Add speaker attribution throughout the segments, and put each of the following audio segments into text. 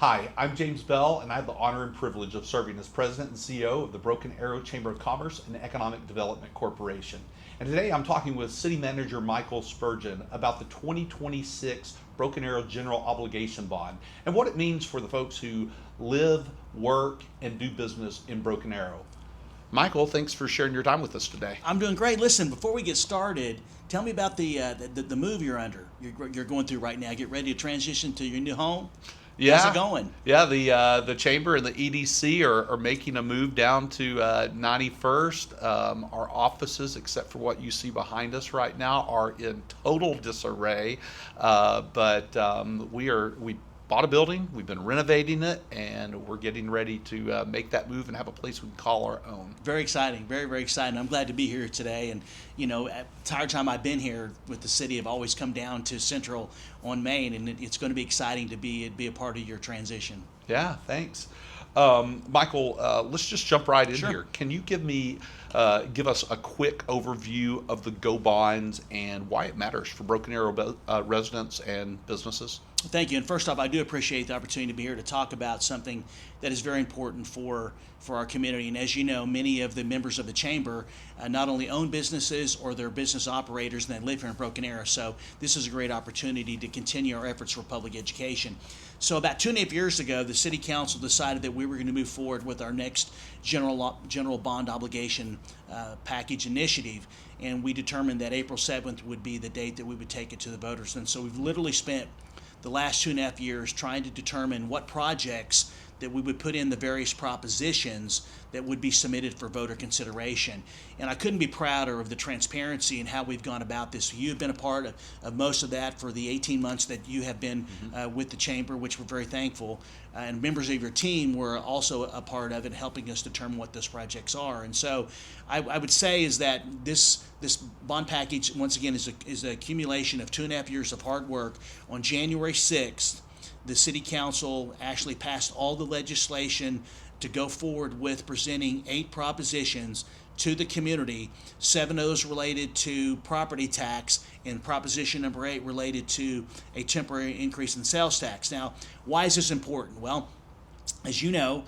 Speaker 1: Hi, I'm James Bell, and I have the honor and privilege of serving as President and CEO of the Broken Arrow Chamber of Commerce and Economic Development Corporation. And today I'm talking with City Manager Michael Spurgeon about the 2026 Broken Arrow General Obligation Bond and what it means for the folks who live, work, and do business in Broken Arrow. Michael, thanks for sharing your time with us today.
Speaker 2: I'm doing great. Listen, before we get started, tell me about the move you're under. You're going through right now. Get ready to transition to your new home. How's it going?
Speaker 1: Yeah. The chamber and the EDC are making a move down to 91st. Our offices, except for what you see behind us right now, are in total disarray. But we bought a building. We've been renovating it, and we're getting ready to make that move and have a place we can call our own.
Speaker 2: Very exciting. Very, very exciting. I'm glad to be here today. And, the entire time I've been here with the city, I've always come down to Central on Main, and it's going to be exciting to be a part of your transition.
Speaker 1: Yeah, thanks. Michael, let's just jump right in
Speaker 2: Sure.
Speaker 1: here. Can you give us a quick overview of the Go bonds and why it matters for Broken Arrow residents and businesses?
Speaker 2: Thank you. And first off, I do appreciate the opportunity to be here to talk about something that is very important for our community. And as you know, many of the members of the chamber not only own businesses or they're business operators and they live here in Broken Arrow. So this is a great opportunity to continue our efforts for public education. So about 2.5 years ago, the City Council decided that we were going to move forward with our next general bond obligation package initiative. And we determined that April 7th would be the date that we would take it to the voters. And so we've literally spent the last 2.5 years trying to determine what projects that we would put in the various propositions that would be submitted for voter consideration. And I couldn't be prouder of the transparency and how we've gone about this. You have been a part of most of that for the 18 months that you have been with the chamber, which we're very thankful. And members of your team were also a part of it, helping us determine what those projects are. And so I would say is that this bond package, once again, is a accumulation of 2.5 years of hard work. On January 6th, the City Council actually passed all the legislation to go forward with presenting 8 propositions to the community. 7 of those related to property tax, and proposition number 8 related to a temporary increase in sales tax. Now, why is this important? Well, as you know,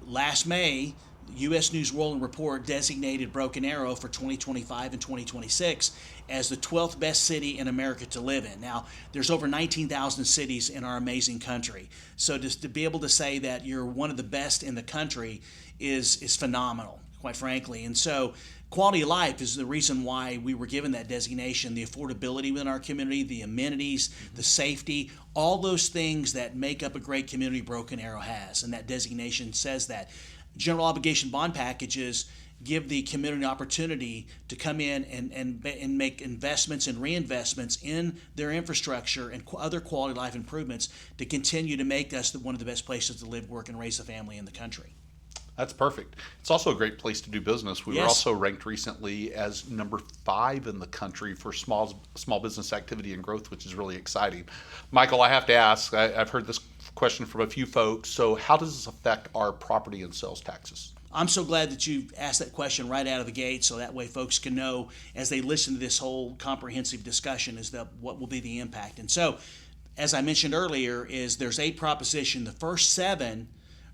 Speaker 2: last May, U.S. News World and Report designated Broken Arrow for 2025 and 2026 as the 12th best city in America to live in. Now, there's over 19,000 cities in our amazing country. So just to be able to say that you're one of the best in the country is phenomenal, quite frankly. And so quality of life is the reason why we were given that designation. The affordability within our community, the amenities, the safety, all those things that make up a great community Broken Arrow has. And that designation says that. General obligation bond packages give the community an opportunity to come in and make investments and reinvestments in their infrastructure and other quality of life improvements to continue to make us one of the best places to live, work, and raise a family in the country.
Speaker 1: That's perfect. It's also a great place to do business. We were
Speaker 2: Yes.
Speaker 1: also ranked recently as number 5 in the country for small business activity and growth, which is really exciting. Michael, I have to ask, I've heard this question from a few folks. So how does this affect our property and sales taxes?
Speaker 2: I'm so glad that you asked that question right out of the gate, so that way folks can know as they listen to this whole comprehensive discussion what will be the impact. And so, as I mentioned earlier, there's 8 propositions. The first 7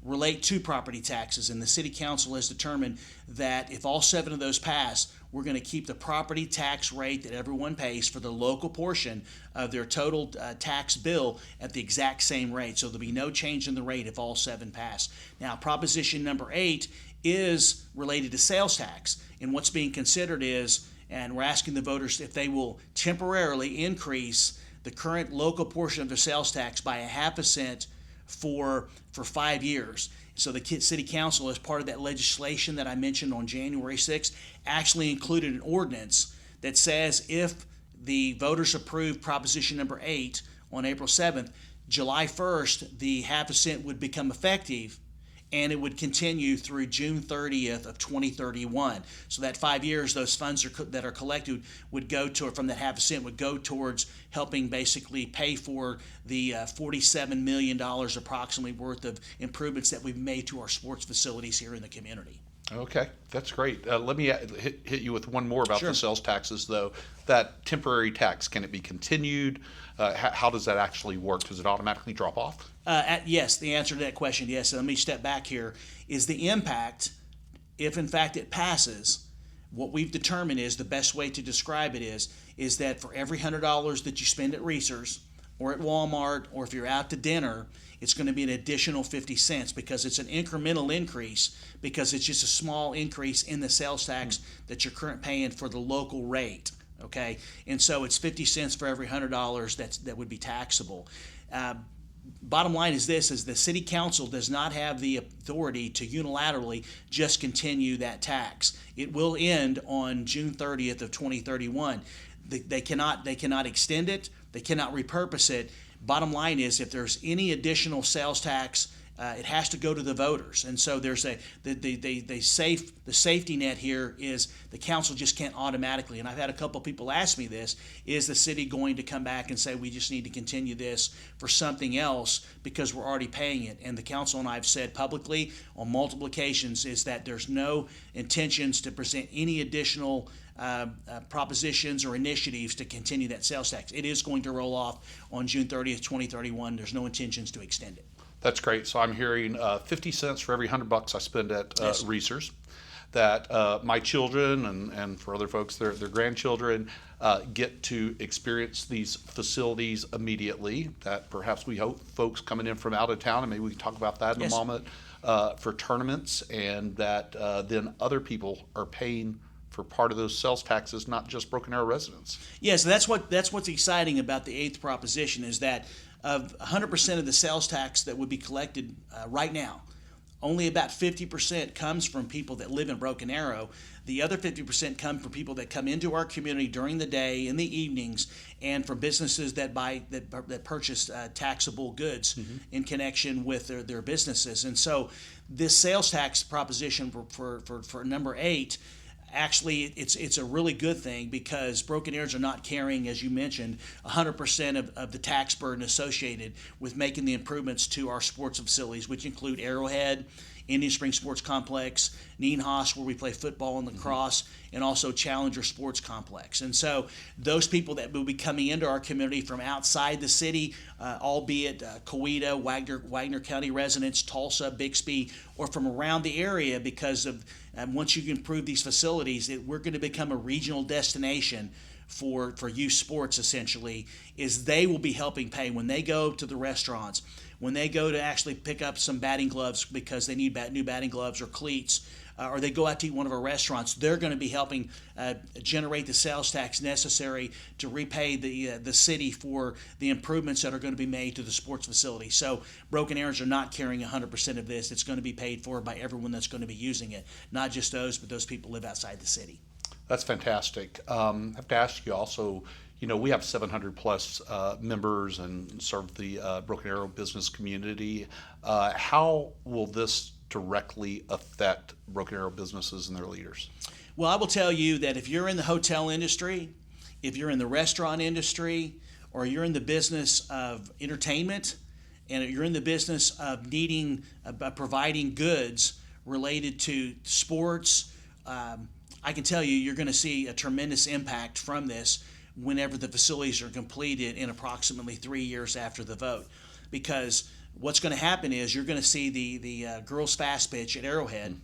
Speaker 2: relate to property taxes, and the City Council has determined that if all 7 of those pass, we're going to keep the property tax rate that everyone pays for the local portion of their total tax bill at the exact same rate. So there'll be no change in the rate if all 7 pass. Now, proposition number 8 is related to sales tax, and what's being considered is, and we're asking the voters if they will temporarily increase the current local portion of their sales tax by 0.5 cent for 5 years. So the City Council, as part of that legislation that I mentioned on January 6th, actually included an ordinance that says if the voters approve proposition number 8 on April 7th, July 1st, the 0.5 cent would become effective, and it would continue through June 30th of 2031. So that 5 years, those funds that are collected would go to, from that 0.5 cent, would go towards helping basically pay for the $47 million approximately worth of improvements that we've made to our sports facilities here in the community.
Speaker 1: Okay, that's great. Let me hit you with one more about
Speaker 2: Sure.
Speaker 1: the sales taxes, though. That temporary tax, can it be continued? How does that actually work? Does it automatically drop off?
Speaker 2: Yes, the answer to that question, yes. And let me step back here. Is the impact, if in fact it passes, what we've determined is the best way to describe it is that for every $100 that you spend at Reese's or at Walmart, or if you're out to dinner, it's going to be an additional 50 cents because it's an incremental increase, because it's just a small increase in the sales tax that you're currently paying for the local rate. Okay, and so it's 50 cents for every $100 that would be taxable. Bottom line is this: is the city council does not have the authority to unilaterally just continue that tax. It will end on June 30th of 2031. They cannot extend it. They cannot repurpose it. Bottom line is, if there's any additional sales tax, it has to go to the voters. And so there's the safety net here is the council just can't automatically. And I've had a couple people ask me this: is the city going to come back and say we just need to continue this for something else because we're already paying it? And the council and I have said publicly on multiple occasions is that there's no intentions to present any additional propositions or initiatives to continue that sales tax. It is going to roll off on June 30th, 2031. There's no intentions to extend it.
Speaker 1: That's great. So I'm hearing 50 cents for every $100 I spend at
Speaker 2: Yes.
Speaker 1: Reese's. That my children and for other folks, their grandchildren get to experience these facilities immediately. That perhaps we hope folks coming in from out of town, and maybe we can talk about that in
Speaker 2: Yes.
Speaker 1: a moment, for tournaments, and that then other people are paying for part of those sales taxes, not just Broken Arrow residents.
Speaker 2: Yes, that's what's exciting about the eighth proposition is that of 100% of the sales tax that would be collected right now, only about 50% comes from people that live in Broken Arrow. The other 50% come from people that come into our community during the day, in the evenings, and from businesses that purchase taxable goods in connection with their businesses. And so this sales tax proposition for number 8, actually, it's a really good thing because Broken Arrows are not carrying, as you mentioned, 100% of the tax burden associated with making the improvements to our sports facilities, which include Arrowhead, Indian Springs Sports Complex, Nienhaus, where we play football and lacrosse, and also Challenger Sports Complex. And so those people that will be coming into our community from outside the city, albeit Coweta, Wagner County residents, Tulsa, Bixby, or from around the area, because of once you improve these facilities, we're going to become a regional destination for youth sports, essentially, is they will be helping pay when they go to the restaurants, when they go to actually pick up some batting gloves because they need new batting gloves or cleats, or they go out to eat one of our restaurants. They're going to be helping generate the sales tax necessary to repay the city for the improvements that are going to be made to the sports facility. So Broken Arrows are not carrying 100% of this. It's going to be paid for by everyone that's going to be using it, not just those, but those people live outside the city.
Speaker 1: That's fantastic. I have to ask you also, we have 700 plus members and serve the Broken Arrow business community. How will this directly affect Broken Arrow businesses and their leaders?
Speaker 2: Well, I will tell you that if you're in the hotel industry, if you're in the restaurant industry, or you're in the business of entertainment, and you're in the business of providing goods related to sports, I can tell you you're going to see a tremendous impact from this whenever the facilities are completed in approximately 3 years after the vote. Because what's going to happen is you're going to see the girls fast pitch at Arrowhead.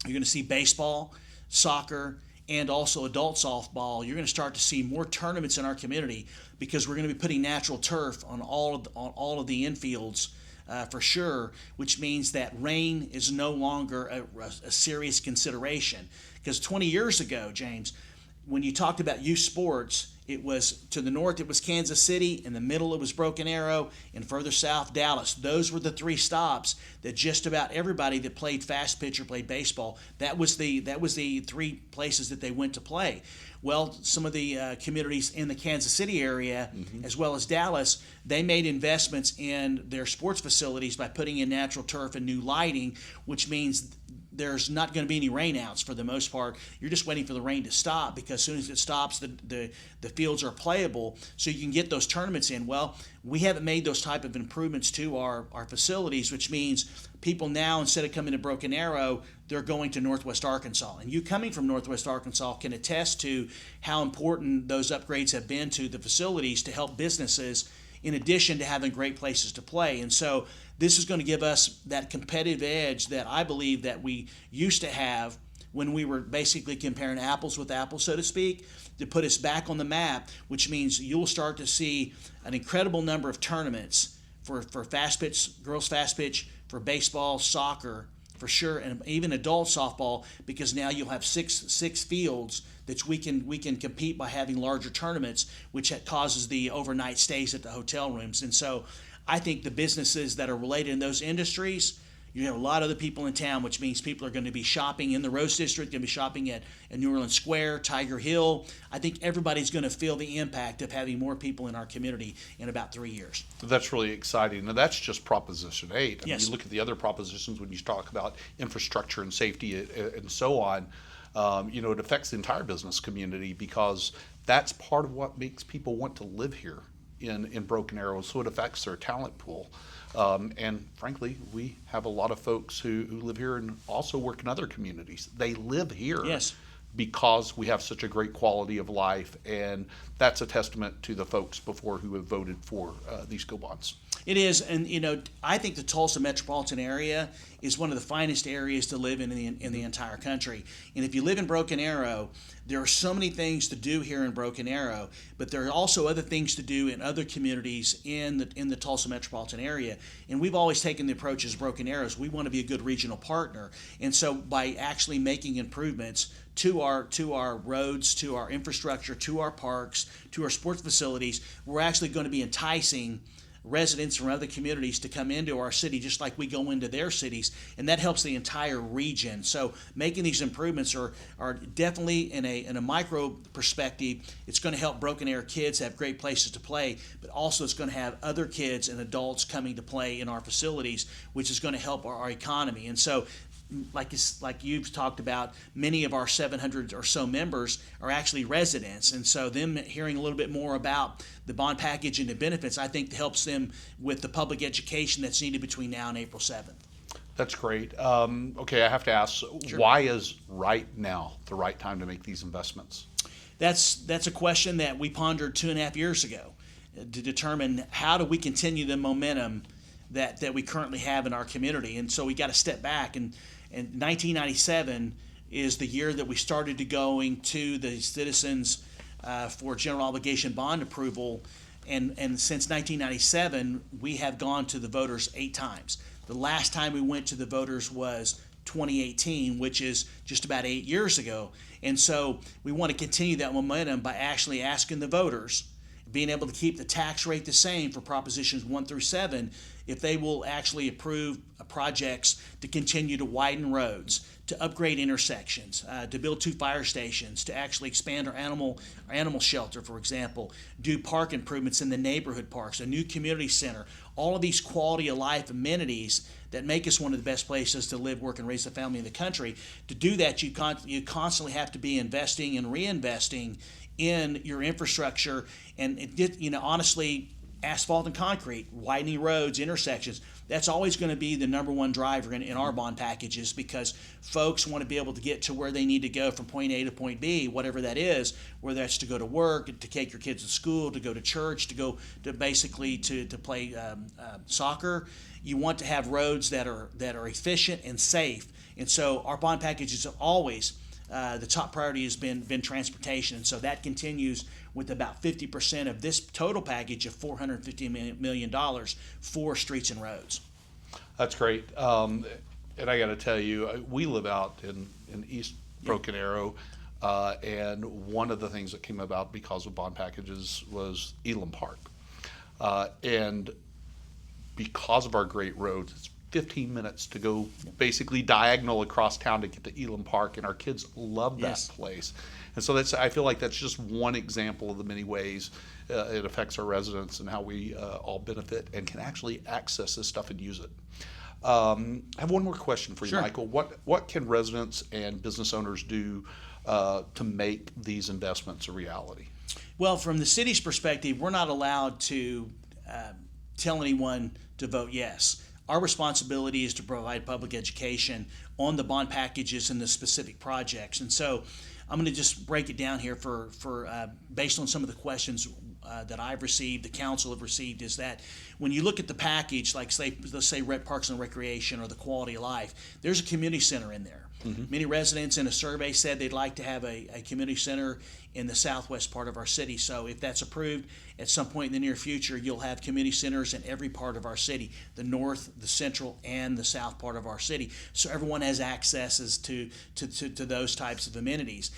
Speaker 2: You're going to see baseball, soccer, and also adult softball. You're going to start to see more tournaments in our community because we're going to be putting natural turf on all of the infields for sure, which means that rain is no longer a serious consideration. Because 20 years ago, James, when you talked about youth sports, it was to the north, it was Kansas City. In the middle, it was Broken Arrow. And further south, Dallas. Those were the 3 stops that just about everybody that played fast pitch or played baseball, that was the 3 places that they went to play. Well, some of the communities in the Kansas City area, as well as Dallas, they made investments in their sports facilities by putting in natural turf and new lighting, which means there's not going to be any rainouts for the most part. You're just waiting for the rain to stop because as soon as it stops, the fields are playable so you can get those tournaments in. Well, we haven't made those type of improvements to our facilities, which means people now, instead of coming to Broken Arrow, they're going to Northwest Arkansas. And you coming from Northwest Arkansas can attest to how important those upgrades have been to the facilities to help businesses in addition to having great places to play. And so this is going to give us that competitive edge that I believe that we used to have when we were basically comparing apples with apples, so to speak, to put us back on the map, which means you'll start to see an incredible number of tournaments for fast pitch, girls fast pitch, for baseball, soccer, for sure, and even adult softball, because now you'll have six fields that we can compete by having larger tournaments, which causes the overnight stays at the hotel rooms. And so I think the businesses that are related in those industries, you have a lot of other people in town, which means people are going to be shopping in the Rose District, going to be shopping at New Orleans Square, Tiger Hill. I think everybody's going to feel the impact of having more people in our community in about 3 years.
Speaker 1: That's really exciting. And that's just Proposition 8. I mean,
Speaker 2: Yes.
Speaker 1: you look at the other propositions when you talk about infrastructure and safety and so on, it affects the entire business community because that's part of what makes people want to live here in Broken Arrow. So it affects their talent pool. And frankly, we have a lot of folks who live here and also work in other communities. They live here
Speaker 2: Yes.
Speaker 1: because we have such a great quality of life, and that's a testament to the folks before who have voted for these co-bonds.
Speaker 2: It is, and I think the Tulsa metropolitan area is one of the finest areas to live in the entire country. And if you live in Broken Arrow, there are so many things to do here in Broken Arrow, but there are also other things to do in other communities in the Tulsa metropolitan area. And we've always taken the approach as Broken Arrows, we want to be a good regional partner. And so by actually making improvements to our roads, to our infrastructure, to our parks, to our sports facilities, we're actually going to be enticing residents from other communities to come into our city just like we go into their cities, and that helps the entire region. So making these improvements are definitely in a micro perspective, it's going to help Broken Arrow kids have great places to play, but also it's going to have other kids and adults coming to play in our facilities, which is going to help our economy. And so like you've talked about, many of our 700 or so members are actually residents, and so them hearing a little bit more about the bond package and the benefits, I think helps them with the public education that's needed between now and April 7th.
Speaker 1: That's great. Okay, I have to ask,
Speaker 2: Sure.
Speaker 1: Why is right now the right time to make these investments?
Speaker 2: That's a question that we pondered 2.5 years ago to determine how do we continue the momentum that we currently have in our community. And so we got to step back, and 1997 is the year that we started to going to the citizens for general obligation bond approval, and since 1997 we have gone to the voters 8 times. The last time we went to the voters was 2018, which is just about 8 years ago. And so we want to continue that momentum by actually asking the voters, being able to keep the tax rate the same for propositions 1 through 7, if they will actually approve projects to continue to widen roads, to upgrade intersections, to build 2 fire stations, to actually expand our animal shelter, for example, do park improvements in the neighborhood parks, a new community center, all of these quality of life amenities that make us one of the best places to live, work, and raise a family in the country. To do that, you constantly have to be investing and reinvesting in your infrastructure, and honestly, asphalt and concrete, widening roads, intersections, that's always going to be the number one driver in our bond packages, because folks want to be able to get to where they need to go from point A to point B, whatever that is, whether that's to go to work, to take your kids to school, to go to church, to go to basically to play soccer. You want to have roads that are efficient and safe. And so our bond packages have always the top priority has been transportation, and so that continues with about 50% of this total package of $450 million for streets and roads.
Speaker 1: That's great. And I got to tell you, we live out in East Broken Arrow, and one of the things that came about because of bond packages was Elam Park. And because of our great roads, it's 15 minutes to go basically diagonal across town to get to Elam Park, and our kids love that
Speaker 2: Yes.
Speaker 1: place. And so I feel like that's just one example of the many ways it affects our residents and how we all benefit and can actually access this stuff and use it. I have one more question for you,
Speaker 2: Sure.
Speaker 1: Michael. What can residents and business owners do to make these investments a reality?
Speaker 2: Well, from the city's perspective, we're not allowed to tell anyone to vote yes. Our responsibility is to provide public education on the bond packages and the specific projects. And so I'm going to just break it down here for based on some of the questions that I've received, the council have received, is that when you look at the package, like let's say Parks and Recreation or the Quality of Life, there's a community center in there. Many residents in a survey said they'd like to have a community center in the southwest part of our city. So if that's approved, at some point in the near future, you'll have community centers in every part of our city, the north, the central, and the south part of our city. So everyone has access to those types of amenities.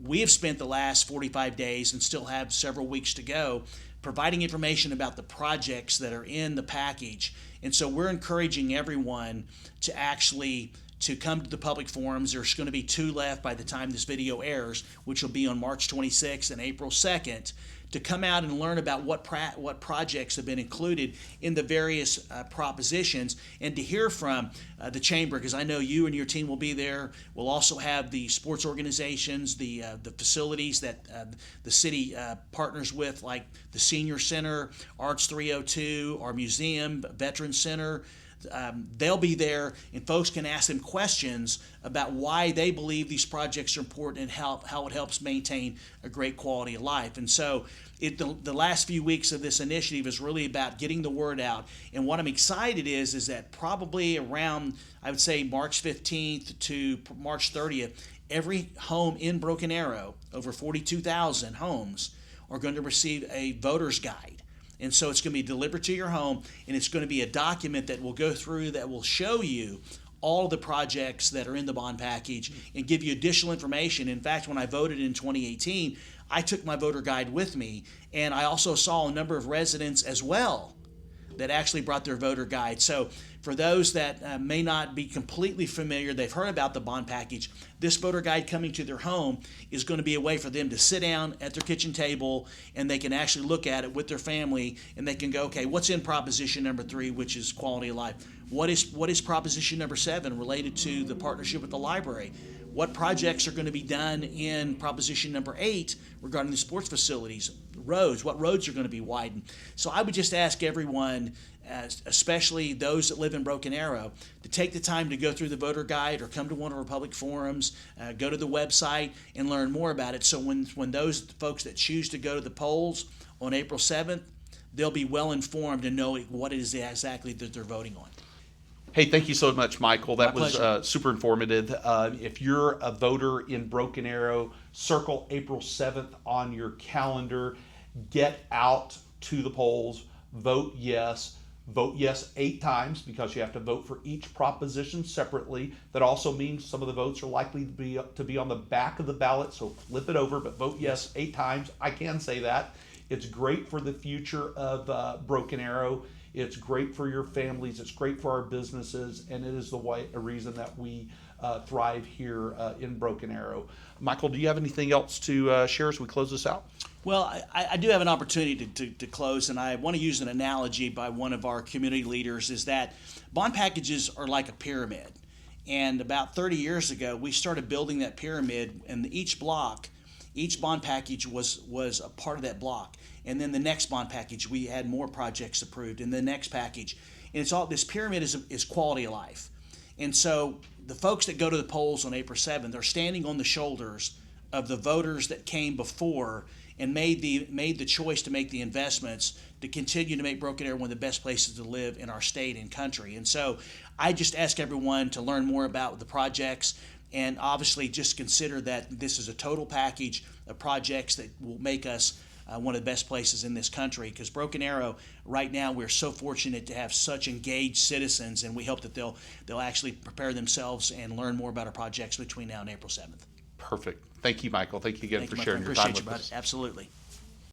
Speaker 2: We have spent the last 45 days and still have several weeks to go providing information about the projects that are in the package. And so we're encouraging everyone to come to the public forums. There's going to be 2 left by the time this video airs, which will be on March 26th and April 2nd, to come out and learn about what projects have been included in the various propositions, and to hear from the chamber, because I know you and your team will be there. We'll also have the sports organizations, the facilities that the city partners with, like the Senior Center, Arts 302, our museum, Veterans Center. They'll be there, and folks can ask them questions about why they believe these projects are important and how it helps maintain a great quality of life. And so the last few weeks of this initiative is really about getting the word out. And what I'm excited is that probably around, I would say, March 15th to March 30th, every home in Broken Arrow, over 42,000 homes, are going to receive a voter's guide. And so it's going to be delivered to your home, and it's going to be a document that will go through that will show you all of the projects that are in the bond package and give you additional information. In fact, when I voted in 2018, I took my voter guide with me, and I also saw a number of residents as well that actually brought their voter guide. So for those that may not be completely familiar, they've heard about the bond package, this voter guide coming to their home is going to be a way for them to sit down at their kitchen table, and they can actually look at it with their family, and they can go, okay, what's in proposition number 3, which is quality of life? What is proposition number 7 related to the partnership with the library? What projects are going to be done in proposition number 8 regarding the sports facilities, roads? What roads are going to be widened? So I would just ask everyone, especially those that live in Broken Arrow, to take the time to go through the voter guide or come to one of our public forums, go to the website and learn more about it. So when those folks that choose to go to the polls on April 7th, they'll be well informed and know what it is exactly that they're voting on.
Speaker 1: Hey, thank you so much, Michael. That
Speaker 2: My
Speaker 1: was
Speaker 2: pleasure.
Speaker 1: super informative. If you're a voter in Broken Arrow, circle April 7th on your calendar. Get out to the polls. Vote yes. Vote yes 8 times, because you have to vote for each proposition separately. That also means some of the votes are likely to be on the back of the ballot, so flip it over, but vote yes 8 times. I can say that. It's great for the future of Broken Arrow. It's great for your families. It's great for our businesses, and it is a reason that we thrive here in Broken Arrow. Michael, do you have anything else to share as we close this out?
Speaker 2: Well, I do have an opportunity to close, and I want to use an analogy by one of our community leaders, is that bond packages are like a pyramid. And about 30 years ago, we started building that pyramid, and each bond package was a part of that block. And then the next bond package, we had more projects approved, and the next package. And it's all, this pyramid is quality of life. And so the folks that go to the polls on April 7th, they're standing on the shoulders of the voters that came before and made the choice to make the investments to continue to make Broken Arrow one of the best places to live in our state and country. And so I just ask everyone to learn more about the projects, and obviously just consider that this is a total package of projects that will make us one of the best places in this country. Because Broken Arrow, right now, we're so fortunate to have such engaged citizens, and we hope that they'll actually prepare themselves and learn more about our projects between now and April 7th.
Speaker 1: Perfect. Thank you, Michael. Thank you again for
Speaker 2: my
Speaker 1: sharing
Speaker 2: friend.
Speaker 1: your time
Speaker 2: Appreciate
Speaker 1: with
Speaker 2: you, bud.
Speaker 1: us.
Speaker 2: Absolutely.